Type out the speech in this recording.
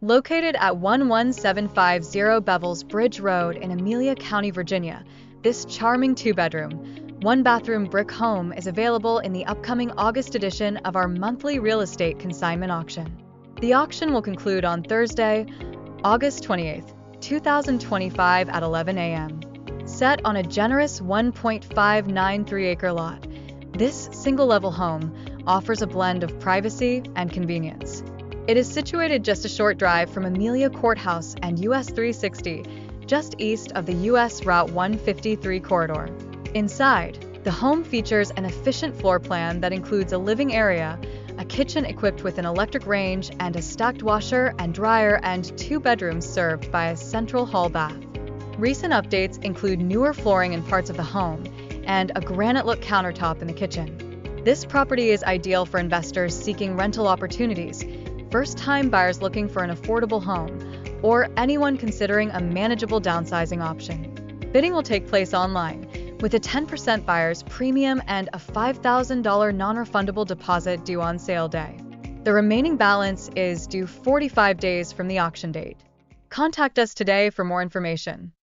Located at 11750 Bevils Bridge Road in Amelia County, Virginia, this charming two-bedroom, one-bathroom brick home is available in the upcoming August edition of our monthly real estate consignment auction. The auction will conclude on Thursday, August 28th, 2025 at 11 a.m. Set on a generous 1.593-acre lot, this single-level home offers a blend of privacy and convenience. It is situated just a short drive from Amelia Courthouse and US-360, just east of the US Route 153 corridor. Inside, the home features an efficient floor plan that includes a living area, a kitchen equipped with an electric range and a stacked washer and dryer, and two bedrooms served by a central hall bath. Recent updates include newer flooring in parts of the home and a granite-look countertop in the kitchen. This property is ideal for investors seeking rental opportunities, first-time buyers looking for an affordable home, or anyone considering a manageable downsizing option. Bidding will take place online, with a 10% buyer's premium and a $5,000 non-refundable deposit due on sale day. The remaining balance is due 45 days from the auction date. Contact us today for more information.